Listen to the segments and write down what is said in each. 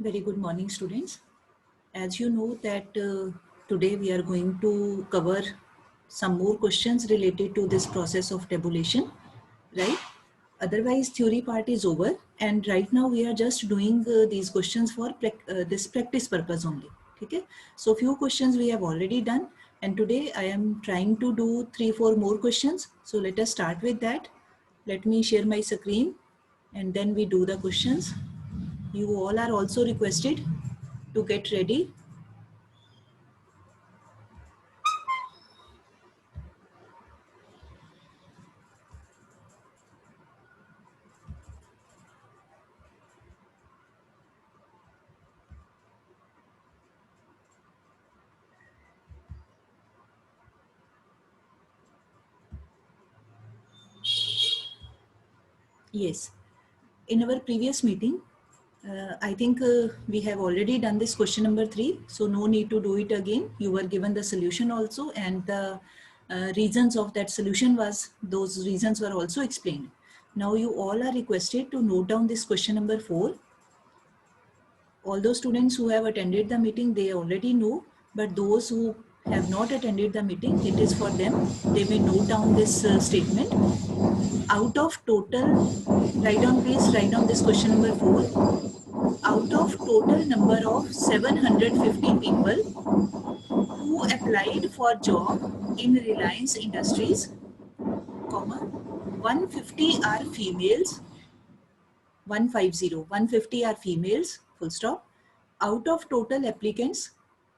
Very good morning, students. As you know that today we are going to cover some more questions related to this process of tabulation, right? Otherwise, theory part is over, and right now we are just doing these questions for this practice purpose only. Okay? So few questions we have already done, and today I am trying to do 3-4 more questions. So let us start with that. Let me share my screen, and then we do the questions. You all are also requested to get ready. Yes, in our previous meeting, I think we have already done this question number 3, so no need to do it again. You were given the solution also, and the reasons of that solution those reasons were also explained. Now you all are requested to note down this question number 4. All those students who have attended the meeting, they already know, but those who have not attended the meeting, it is for them. They may note down this statement. Out of total, write down this question number 4. Out of total number of 750 people who applied for job in Reliance Industries, comma, 150 are females, 150 are females, full stop. Out of total applicants,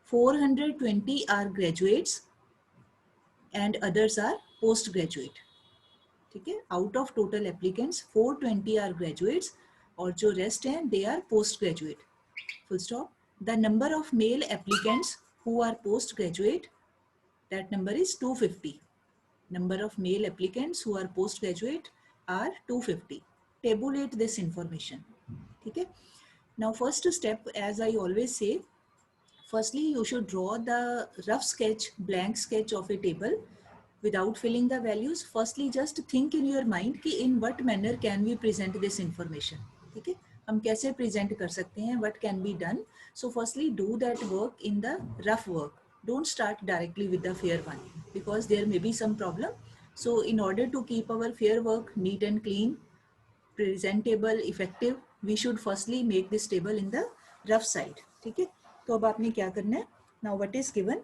420 are graduates and others are postgraduate. ठीक है, out of total applicants 420 are graduates और जो rest हैं they are post graduate. Full stop. The number of male applicants who are post graduate, that number is 250. Number of male applicants who are postgraduate are 250. Tabulate this information. Okay. Now first step, as I always say, firstly you should draw the rough sketch, blank sketch of a table without filling the values. Firstly just think in your mind कि in what manner can we present this information. ठीक है, हम कैसे present कर सकते हैं, what can be done. So firstly do that work in the rough work. Don't start directly with the fair one because there may be some problem. So in order to keep our fair work neat and clean, presentable, effective, we should firstly make this table in the rough side. ठीक है, तो अब आपने क्या करना है. Now what is given,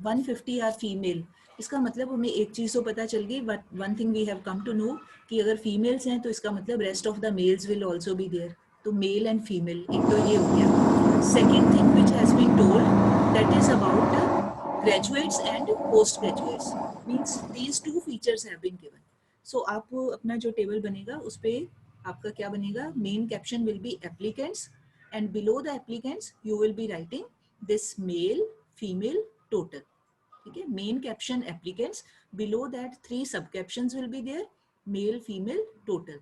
150 are female. इसका मतलब हमें एक चीज़ तो पता चल गई, but one thing we have come to know कि अगर फीमेल्स हैं तो इसका मतलब rest of the males will also be there. तो मेल एंड फीमेल, एक तो ये हो गया. Second thing which has been told, that is about graduates and post graduates. Means these two features have been given. So आप अपना जो table बनेगा उस पर आपका क्या बनेगा, main caption will be applicants and below the applicants you will be writing this male female total. Okay, main caption applicants, below that 3 sub captions will be there, male female total,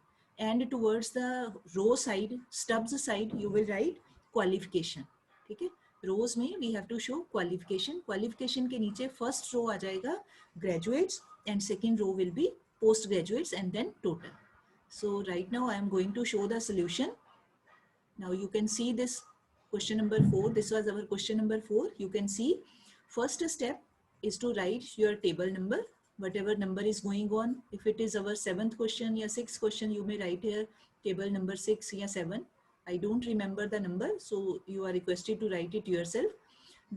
and towards the row side, stubs side, you will write qualification. ठीक है, rows में we have to show qualification. Qualification के नीचे first row आ जाएगा graduates and second row will be post graduates and then total. So right now I am going to show the solution. Now you can see this question number 4. This was our question number 4. You can see first step is to write your table number, whatever number is going on. If it is our 7th question or 6th question, you may write here table number 6 or 7. I don't remember the number, so you are requested to write it yourself.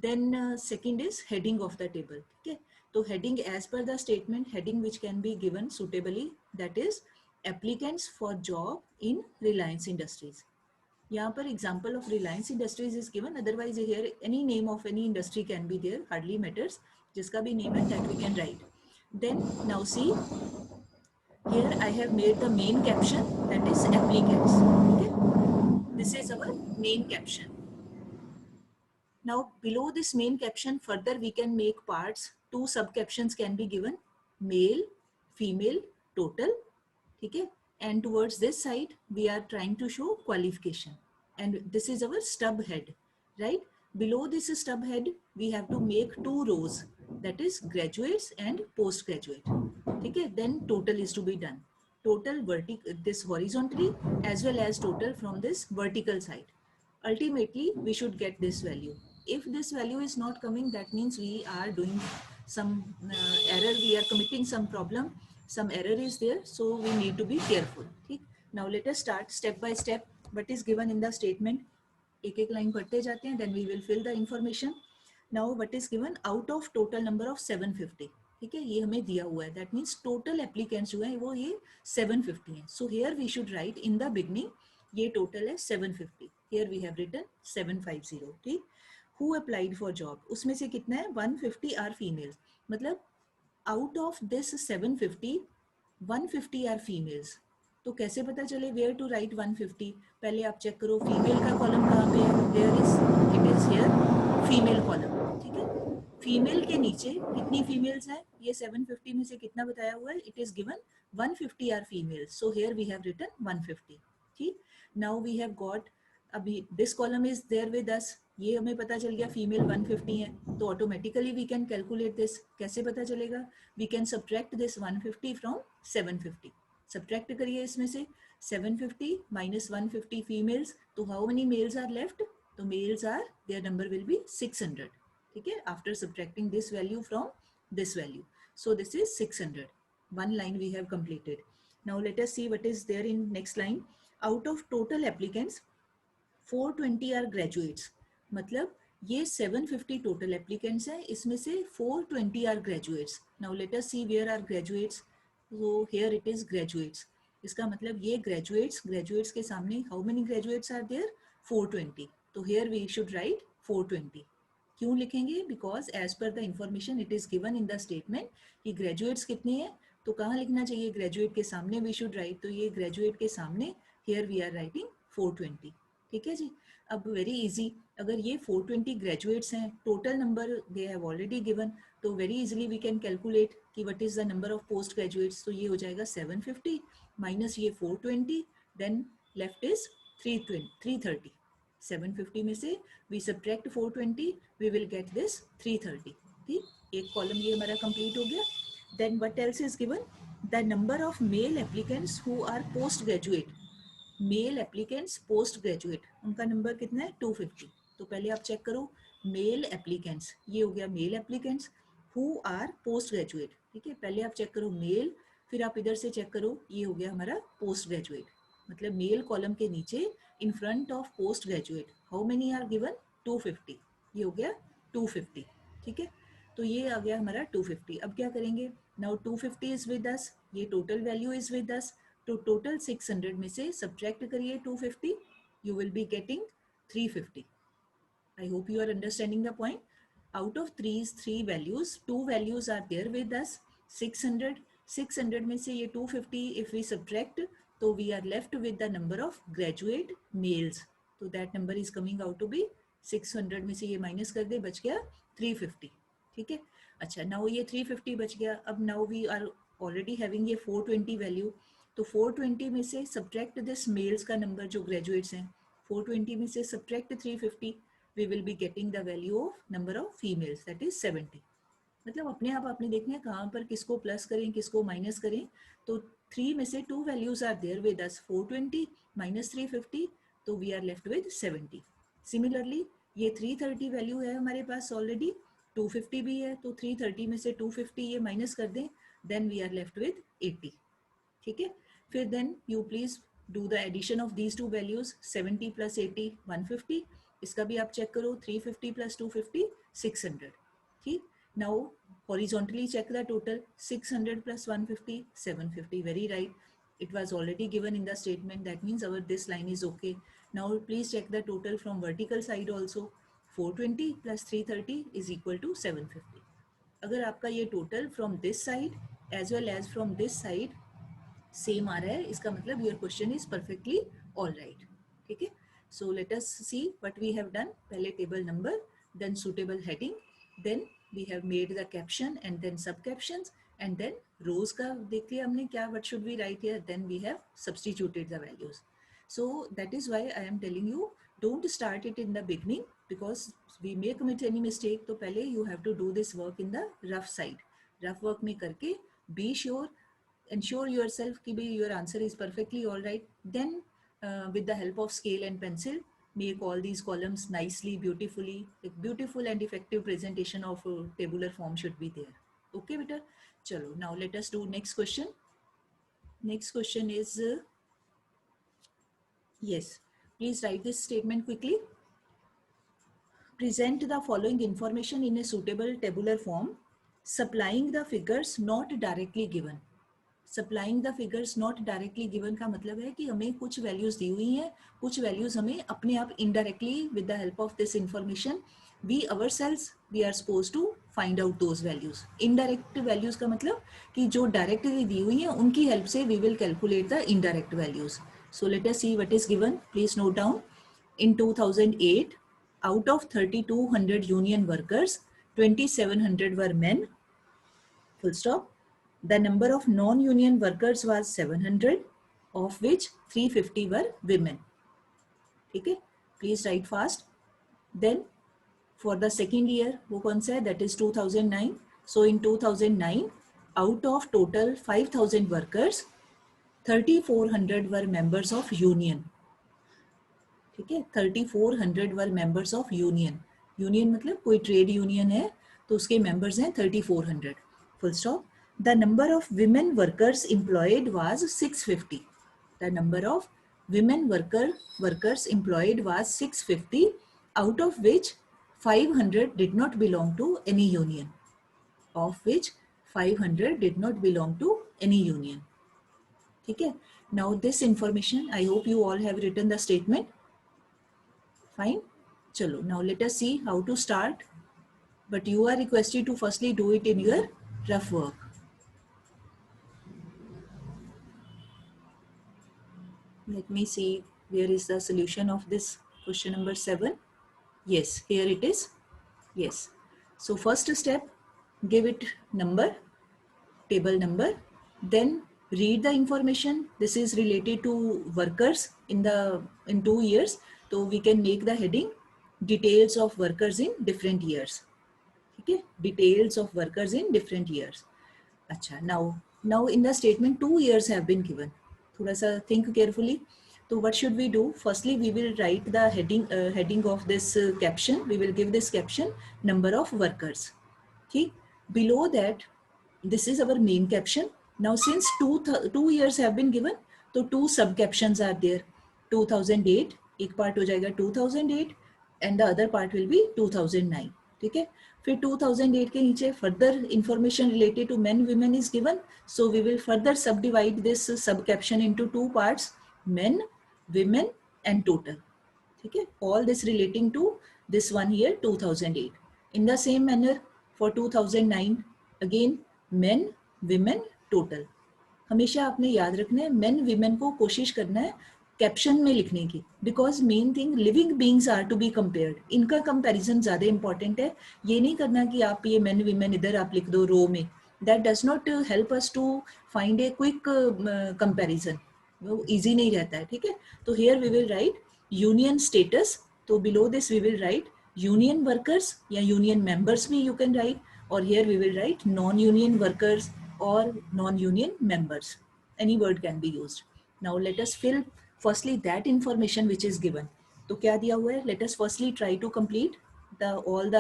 Then second is heading of the table. Okay, so heading as per the statement, heading which can be given suitably, that is applicants for job in Reliance Industries. यहाँ पर example of Reliance Industries is given. Otherwise here any name of any industry can be there, hardly matters. जिसका भी name है that we can write. Then now see, here I have made the main caption, that is applicants. Okay, this is our main caption. Now below this main caption further we can make parts. 2 sub captions can be given, male, female, total. ठीक है, and towards this side we are trying to show qualification, and this is our stub head, right? Below this stub head we have to make 2 rows, that is graduates and postgraduate. ठीक है, then total is to be done. total this horizontally as well as total from this vertical side. Ultimately, we should get this value. If this value is not coming, that means we are doing some error, we are committing some problem, some error is there, so we need to be careful. Okay? Now let us start step by step what is given in the statement. एक एक line पढ़ते जाते हैं, then we will fill the information. Now what is given? Out of total number of 750. ठीक है, ये हमें दिया हुआ है. That means total applicants जो है वो ये 750 हैं. So here we should write in the beginning ये total है 750. Here we have written 750. ठीक. Who applied for job? उसमें से कितना है? 150 are females. मतलब out of this 750, 150 are females. तो कैसे पता चले वेयर टू राइट 150? पहले आप चेक करो फीमेल का कॉलम कहाँ पे है. There is, it is here female column. ठीक है, फीमेल के नीचे कितनी फीमेल्स हैं? ये 750 में से कितना बताया हुआ है? It is given 150 are females. So here we have written 150. ठीक, नाउ वी हैव गॉट, अभी this column is there with us. ये हमें पता चल गया फीमेल 150 है, तो automatically we can calculate this. कैसे पता चलेगा? We can subtract this 150 from 750. Subtract करिए इसमें से 750 minus 150 फीमेल्स, तो how many males are left? तो males are, their number will be 600. ठीक है, after subtracting this value from this value. So this is 600. One line we have completed. Now let us see what is there in next line. Out of total applicants 420 are graduates. मतलब ये 750 total applicants हैं, इसमें से 420 are graduates. Now let us see where are graduates. So here it is graduates. इसका मतलब ये graduates के सामने how many graduates are there? 420. तो here we should write 420. क्यों लिखेंगे? Because as per the information it is given in the statement कि graduates कितने हैं, तो कहाँ लिखना चाहिए? graduate के सामने we should write. तो ये graduate के सामने here we are writing 420. ठीक है जी. अब वेरी इजी, अगर ये 420 ग्रेजुएट्स हैं, total number they have already given, तो very easily we can calculate कि what is the number of post graduates. तो ये हो जाएगा 750 माइनस ये 420, देन लेफ्ट इज 330. 750 में से we subtract 420, we will get this 330. ठीक, एक कॉलम ये हमारा कंप्लीट हो गया. Then what else is given? The number of male applicants who are post graduate. Male applicants post graduate, उनका नंबर कितना है? 250. तो पहले आप चेक करो मेल एप्लीकेंट्स, ये हो गया male applicants who are post graduate. ठीक है, पहले आप चेक करो मेल, फिर आप इधर से चेक करो, ये हो गया हमारा पोस्ट ग्रेजुएट. मतलब मेल कॉलम के नीचे in front of post graduate how many are given? 250. ये हो गया 250. ठीक है, तो ये आ गया हमारा 250. अब क्या करेंगे? नाउ 250 इज विद अस, ये total value is with us. तो टोटल 600 में से सब्ट्रैक्ट करिए 250, you will be getting 350. I hope you are understanding the point. Out of these three values, two values are there with us. 600 में से ये 250 if we subtract, तो we are left with the number of graduate males. तो that number is coming out to be 600 में से ये minus कर दे, बच गया 350. ठीक है, अच्छा नाउ ये 350 बच गया. अब now we are already having ये 420 वैल्यू, तो 420 में से सब्ट्रैक्ट दिस मेल्स का नंबर जो ग्रेजुएट्स हैं, 420 में से subtract 350, we will be getting the value of number of females, that is 70. मतलब अपने आप आपने देखना है कहाँ पर किसको प्लस करें किसको माइनस करें. तो 3 में से 2 values are there with us, 420 minus 350, तो we are left with 70. Similarly ये 330 वैल्यू है हमारे पास ऑलरेडी, 250 भी है, तो 330 में से 250 ये माइनस कर दें, then we are left with 80. ठीक है, फिर then you please do the addition of these two values, 70 plus 80 150. इसका भी आप चेक करो, 350 प्लस 250 600. ठीक, now horizontally check the total, 600 plus 150 750. Very right, it was already given in the statement, that means our this line is okay. Now please check the total from vertical side also. 420 plus 330 is equal to 750. अगर आपका ये total from this side as well as from this side same आ रहा है, इसका मतलब your question is perfectly all right. ठीक है, so let us see what we have done. पहले table number, then suitable heading, then we have made the caption and then sub captions, and then rows का देख लिया हमने क्या, what should we write here, then we have substituted the values. So that is why I am telling you, don't start it in the beginning because we may commit any mistake. तो पहले you have to do this work in the rough side. Rough work में करके be sure ensure yourself कि भाई your answer is perfectly all right. Then with the help of scale and pencil, make all these columns nicely, beautifully. A beautiful and effective presentation of tabular form should be there. Okay, beta. Chalo. Now let us do next question. Next question is yes. Please write this statement quickly. Present the following information in a suitable tabular form, supplying the figures not directly given. Supplying the figures not directly given का मतलब है कि हमें कुछ values दी हुई हैं, कुछ values हमें अपने आप indirectly with the help of this information we ourselves we are suppose to find out those values. Indirect values का मतलब कि जो डायरेक्टली दी हुई हैं उनकी हेल्प से we will calculate the indirect values. So let us see what is given. Please note down. In 2008, out of 3,200 union workers, 2,700 were men, full stop. The number of non-union workers was 700, of which 350 were women. Okay, please write fast. Then for the second year, वो कौन सा है? That is 2009. So in 2009, out of total 5,000 workers, 3,400 were members of union. ठीक है, 3,400 वर members of union. Union मतलब कोई trade union है तो उसके मेंबर्स हैं 3,400. Full stop. The number of women workers employed was 650. The number of women workers employed was 650, out of which 500 did not belong to any union. Of which 500 did not belong to any union. ठीक है. Now this information, I hope you all have written the statement. Fine. Chalo. Now let us see how to start. But you are requested to firstly do it in your rough work. Let me see where is the solution of this question number 7. Yes, here it is. Yes. So first step, give it number, table number. Then read the information. This is related to workers in 2 years. So we can make the heading details of workers in different years. Okay, details of workers in different years. अच्छा, now in the statement 2 years have been given. थोड़ा सा think carefully. So what should we do? Firstly, we will write the heading of this caption. We will give this caption number of workers. Okay. Below that, this is our main caption. Now since 2 years have been given, so 2 sub captions are there. 2008, एक part हो जाएगा 2008 and the other part will be 2009. ठीक है. फिर 2008 के नीचे further information related to men women is given, so we will further subdivide this sub caption into 2 parts, men women and total. ठीक है. All this relating to this one here 2008. In the same manner for 2009, again men women total. हमेशा आपने याद रखना है men women को कोशिश करना है कैप्शन में लिखने की, because main thing living beings are to be compared. इनका कंपैरिजन ज्यादा इंपॉर्टेंट है. ये नहीं करना कि आप ये मेन वीमेन इधर आप लिख दो रो में. That does not help us to find a quick comparison. वो इजी नहीं रहता है. ठीक है. तो here we will write union status. तो below this we will write union workers या यूनियन मेंबर्स भी यू कैन राइट. और here we will write non union workers और non union members. Any word can be used. Now let us fill firstly that information which is given. तो क्या दिया हुआ है? Let us firstly try to complete all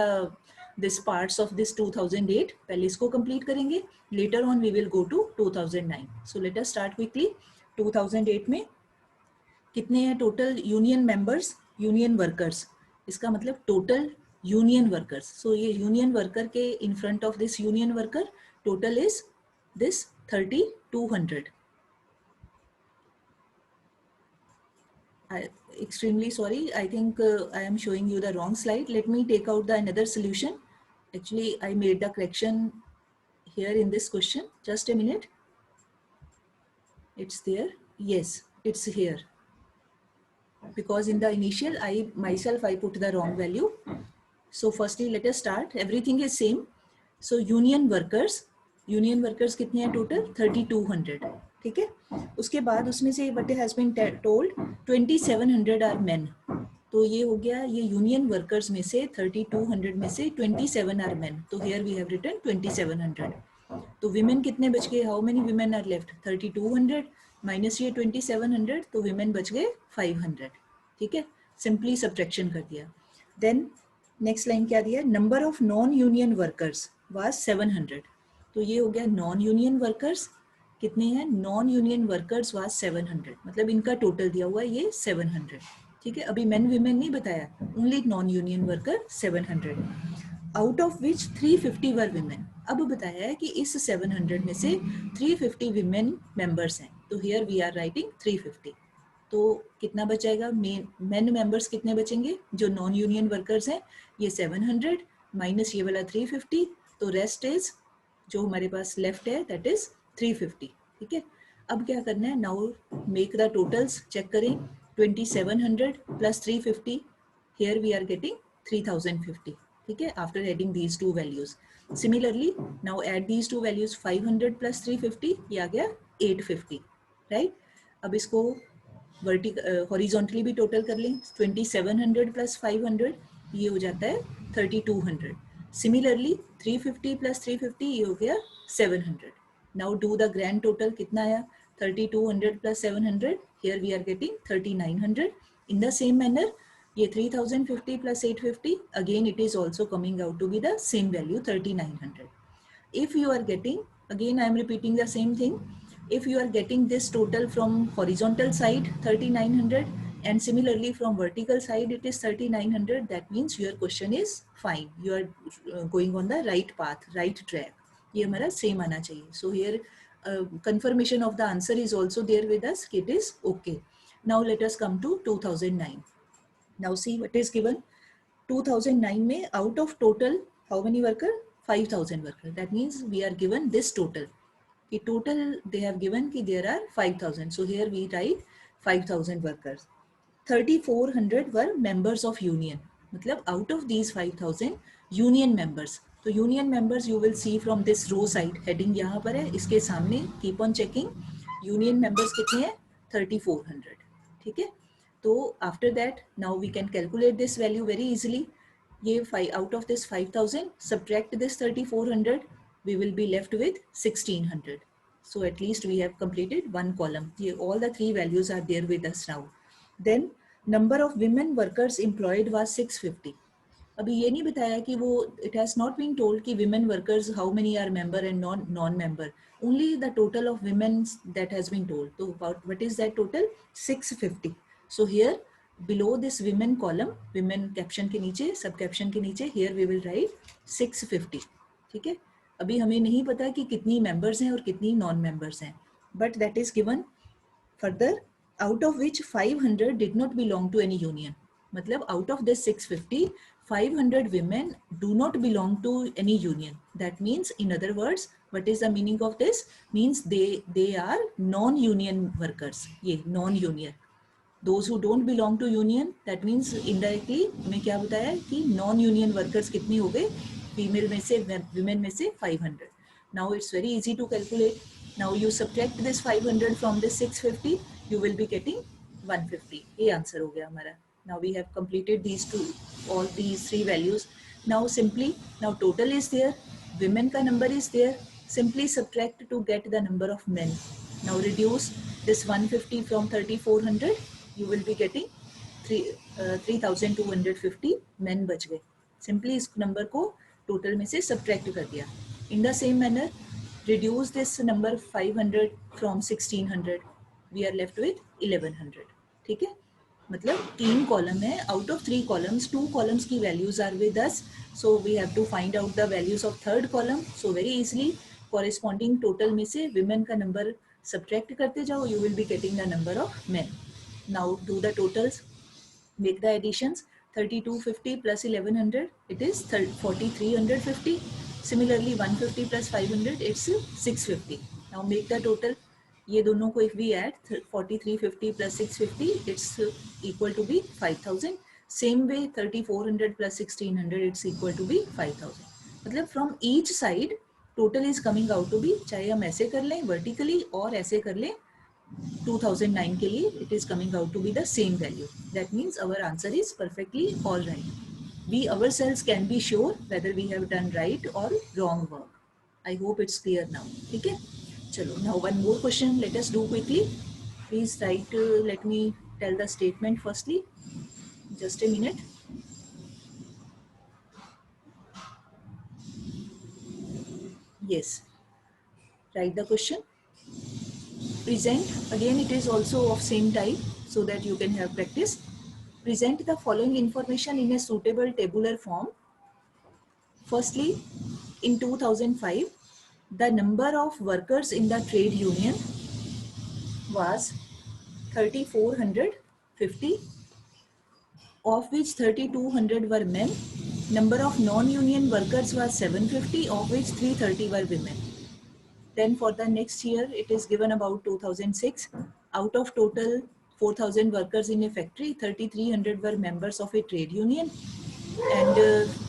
this parts of this 2008. पहले इसको complete करेंगे. Later on we will go to 2009. So let us start quickly. 2008 में कितने हैं total union members, union workers? इसका मतलब total union workers. So ये union worker के in front of this union worker total is this 3,200. Extremely sorry, I think I am showing you the wrong slide. Let me take out the another solution. Actually, I made the correction here in this question. Just a minute. It's there. Yes, it's here. Because in the initial, I put the wrong value. So firstly, let us start. Everything is same. So union workers कितने हैं total? 3,200. ठीक है. उसके बाद उसमें से what has been told 2,700 are men. तो ये हो गया, ये यूनियन वर्कर्स में से 3,200 में से 27 are men. तो here we have written 2,700. तो विमेन कितने बच गए, how many women are left, 3200 minus ये 2700, तो विमेन बच गए 500. ठीक है, सिंपली सब्ट्रैक्शन कर दिया. देन नेक्स्ट लाइन क्या दिया, number of non union workers was 700. तो ये हो गया नॉन यूनियन वर्कर्स कितने हैं, नॉन यूनियन वर्कर्स वाज 700, मतलब इनका टोटल दिया हुआ है ये 700. ठीक है, अभी मेन विमेन नहीं बताया, only non union worker 700, out of which 350 were women. अब बताया है कि इस 700 में से 350 विमेन मेंबर्स हैं, तो हियर वी आर राइटिंग 350. तो कितना बच जाएगा, मेन मेंबर्स कितने बचेंगे, जो नॉन यूनियन वर्कर्स हैं ये 700 माइनस ये वाला 350, तो रेस्ट इज जो हमारे पास लेफ्ट है दैट इज 350. ठीक है, अब क्या करना है, now make the totals, check करें, 2700 plus 350, here we are getting 3050. ठीक है, after adding these two values. Similarly, now add these two values, 500 plus 350, ये आ गया 850, right? अब इसको हॉरिजॉन्टली भी टोटल कर लें, 2700 प्लस 500 ये हो जाता है 3200. सिमिलरली 350 प्लस 350 ये हो गया 700. Now do the grand total, कितना आया, 3200 plus 700, here we are getting 3900. In the same manner ये 3050 plus 850, again it is also coming out to be the same value 3900. If you are getting, again I am repeating the same thing, if you are getting this total from horizontal side 3900 and similarly from vertical side it is 3900, that means your question is fine, you are going on the right path, right track, ये हमारा same आना चाहिए. So here confirmation of the answer is also there with us, it is okay. Now let us come to 2009. Now see what is given. 2009 में out of total how many worker, 5000 worker, that means we are given this total, कि total they have given कि there are 5000, so here we write 5000 workers. 3400 were members of union, मतलब out of these 5000 union members. तो union members you will see from this row side, heading यहाँ पर है, इसके सामने keep on checking, union members कितने हैं, 3400. ठीक है, तो after that now we can calculate this value very easily. ये 5 out of this 5000 subtract this 3400, we will be left with 1600. So at least we have completed one column. Here all the three values are there with us now. Then number of women workers employed was 650. अभी ये नहीं बताया कि वो, it has not been told कि women workers how many are member and non-member, only the total of women that has been told. So about what is that total, 650. So here below this women column, women caption के नीचे, सब caption के नीचे, here we will write 650. ठीक है, अभी हमें नहीं पता कि कितनी members हैं और कितनी non-members हैं, but that is given. Further, out of which 500 did not belong to any union. मतलब out of this 650, 500 women do not belong to any union. That means, in other words, what is the meaning of this? Means they are non-union workers. ये non-union. Those who don't belong to union, that means indirectly हमें क्या बताया कि non-union workers कितनी हो गए, female में से, women में से 500. Now it's very easy to calculate. Now you subtract this 500 from this 650, you will be getting 150. ये आंसर हो गया हमारा. Now we have completed these two, all these three values. Now simply, now total is there, women का number is there, simply subtract to get the number of men. Now reduce this 150 from 3400, you will be getting 3250 men बच गए. Simply इस number को total में से subtract कर दिया. In the same manner, reduce this number 500 from 1600, we are left with 1100. ठीक है, मतलब 3 कॉलम है, आउट ऑफ 3 कॉलम्स 2 कॉलम्स की values are with us, so we have to find out the values of third column. So very easily corresponding total में से women का number subtract करते जाओ, you will be getting the number of men. Now do the totals, make the additions. 3250 plus 1100, it is 4350. Similarly 150 plus 500, it's 650. Now make the total. ये दोनों को if we add 4350 plus 650, it's equal to be 5000. Same way 3400 plus 1600, it's equal to be 5000. मतलब from each side total is coming out to be, चाहे हम ऐसे कर लें vertically और ऐसे कर लें 2009 के लिए, it is coming out to be the same value. That means our answer is perfectly all right. We ourselves can be sure whether we have done right or wrong work. I hope it's clear now. ठीक है, चलो. Now one more question. Let us do quickly. Please write. Let me tell the statement firstly. Just a minute. Yes. Write the question. Present. Again, it is also of same type so that you can have practice. Present the following information in a suitable tabular form. Firstly, in 2005, the number of workers in the trade union was 3,450, of which 3,200 were men. Number of non-union workers was 750, of which 330 were women. Then for the next year, it is given about 2006. Out of total 4,000 workers in a factory, 3,300 were members of a trade union. And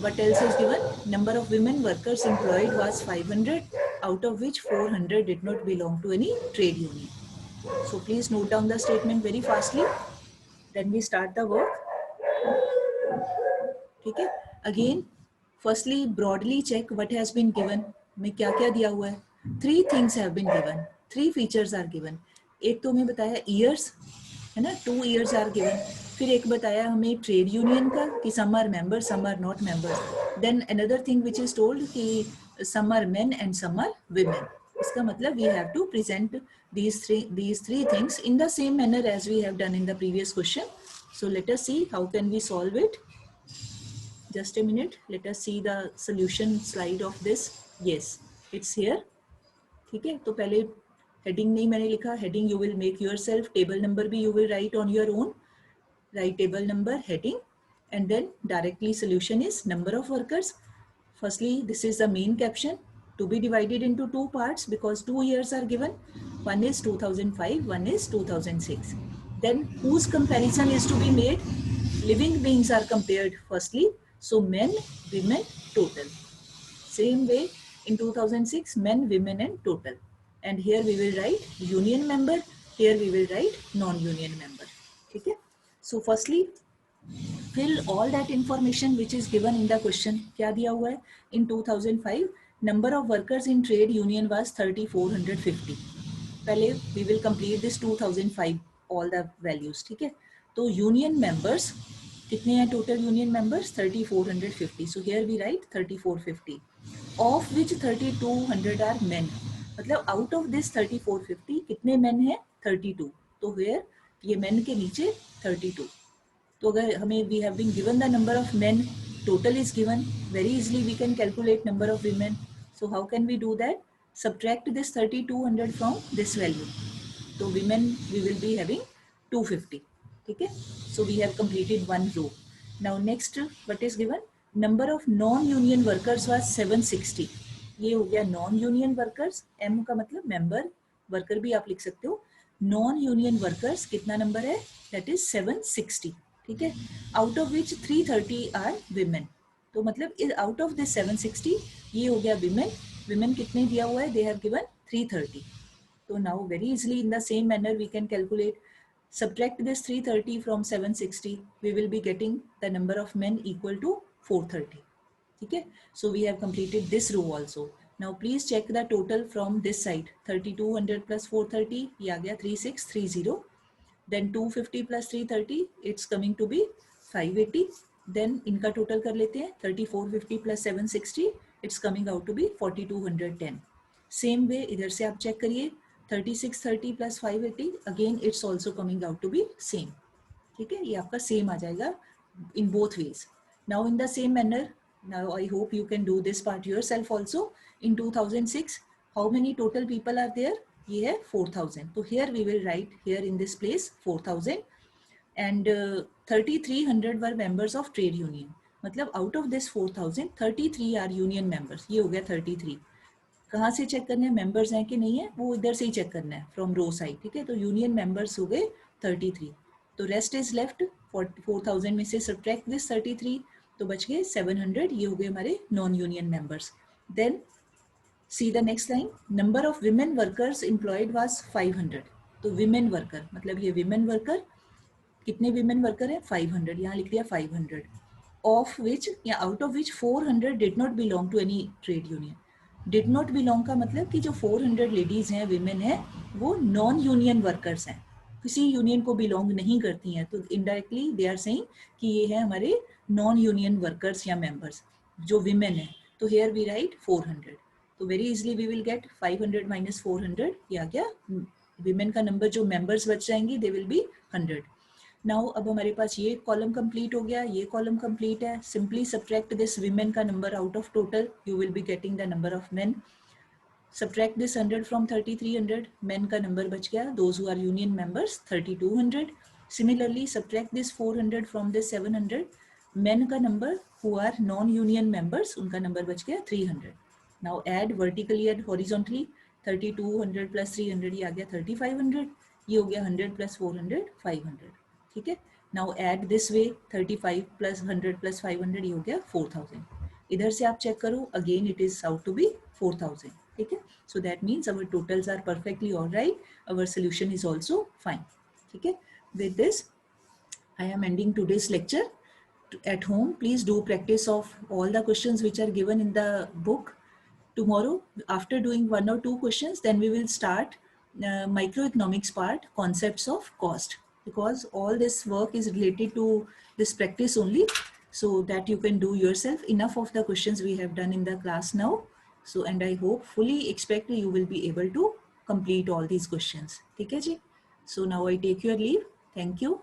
what else is given? Number of women workers employed was 500, out of which 400 did not belong to any trade union. So please note down the statement very fastly. Then we start the work. ठीक है. Again, firstly broadly check what has been given. में क्या क्या दिया हुआ है. 3 things have been given. 3 features are given. एक तो हमें बताया years है ना, 2 years are given. फिर एक बताया हमें ट्रेड यूनियन का कि some are members, some are not members. Then another thing which is told कि some are men and some are women. इसका मतलब we have to present these three things in the same manner as we have done in the previous question. So let us see how can we solve it. Just a minute. Let us see the solution slide of this. Yes, it's here. ठीक है, तो पहले heading नहीं मैंने लिखा. Heading you will make yourself. Table number भी you will write on your own. Write table number, heading, and then directly solution is number of workers. Firstly, this is the main caption to be divided into 2 parts because 2 years are given. One is 2005, one is 2006. Then whose comparison is to be made? Living beings are compared firstly. So men, women, total. Same way in 2006, men, women and total. And here we will write union member. Here we will write non-union member. Okay? So firstly, fill all that information which is given in the question. क्या दिया हुआ है? In 2005, number of workers in trade union was 3,450. पहले we will complete this 2005 all the values. ठीक है? तो union members कितने हैं total union members? 3,450. So here we write 3,450. Of which 3,200 are men. मतलब out of this 3,450 कितने men हैं? 32. तो here ये men के नीचे 32. तो अगर हमें we have been given the number of men, total is given, very easily we can calculate number of women. So how can we do that? Subtract this 3,200 from this value. So women we will be having 250. ठीक है? So we have completed one row. Now next what is given? Number of non-union workers was 760. ये हो गया non-union workers. M का मतलब member, worker भी आप लिख सकते हो. Non-union workers कितना number है? That is 760. ठीक है, out of which 330 are women. तो मतलब आउट ऑफ दिस 760 ये हो गया विमेन. विमेन कितने दिया हुआ है? They have given 330. तो now very easily in the same manner we can calculate. Subtract this 330 from 760. We will be getting the number of men equal to 430. ठीक है, so we have completed this row also. Now please check the total from this side. 3,200 plus 430 ये आ गया 3630. Then 250 plus 330 it's coming to be 580. Then इनका total कर लेते हैं. 3,450 plus 760 it's coming out to be 4,210. Same way इधर से आप check करिए. 3,630 plus 580 again it's also coming out to be same. ठीक है, ये आपका same आ जाएगा in both ways. Now in the same manner, now I hope you can do this part yourself also. In 2006 how many total people are there? ये है 4,000. तो here we will write here in this place 4,000 and 3,300 were members of trade union. मतलब out of this 4,000 33 are union members. ये हो गया 33. कहाँ से check करना है? मेंबर्स हैं कि नहीं है वो इधर से ही चेक करना है फ्रॉम रो साइड. ठीक है, तो यूनियन मेंबर्स हो गए 33. तो रेस्ट इज लेफ्ट. 4,000 में से सब्ट्रैक्ट दिस 33 तो बच गए 700. ये हो गए हमारे non union members. Then see the next line. Number of women workers employed was 500. तो women worker मतलब ये women worker कितने women worker है? 500. यहाँ लिख दिया 500. Of which या out of which 400 did not belong to any trade union. Did not belong का मतलब कि जो 400 लेडीज हैं, विमेन हैं, वो नॉन यूनियन वर्कर्स हैं, किसी यूनियन को बिलोंग नहीं करती हैं, तो इनडायरेक्टली दे आर सेइंग कि ये है हमारे नॉन यूनियन वर्कर्स या मेंबर्स जो विमेन है। तो हेयर वी राइट 400, तो very easily we will get 500 minus 400, या क्या विमेन का नंबर जो मेंबर्स बच जाएंगे दे विल बी 100। नाउ अब हमारे पास ये कॉलम कंप्लीट हो गया, ये कॉलम कंप्लीट है। सिंपली सब्ट्रैक्ट दिस विमेन का number out of total, you will be getting the number of main. Subtract this 100 from 3300, men का number बच गया, those who are union members 3200. Similarly, subtract this 400 from this 700, men का number who are non-union members उनका number बच गया 300. Now add vertically and horizontally, 3200 plus 300 ये आ गया 3500, ये हो गया 100 plus 400 500, ठीक है। Now add this way, 35 plus 100 plus 500 ये हो गया 4000. इधर से आप चेक करो, again it is out to be 4000, ठीक है। So that means our totals are perfectly all right, our solution is also fine, ठीक है। With this I am ending today's lecture. At home please do practice of all the questions which are given in the book. Tomorrow after doing one or two questions, then we will start microeconomics part, concepts of cost, because all this work is related to this practice only, so that you can do yourself. Enough of the questions we have done in the class now, so and I hope fully expect you will be able to complete all these questions, ठीक है जी। So now I take your leave, thank you,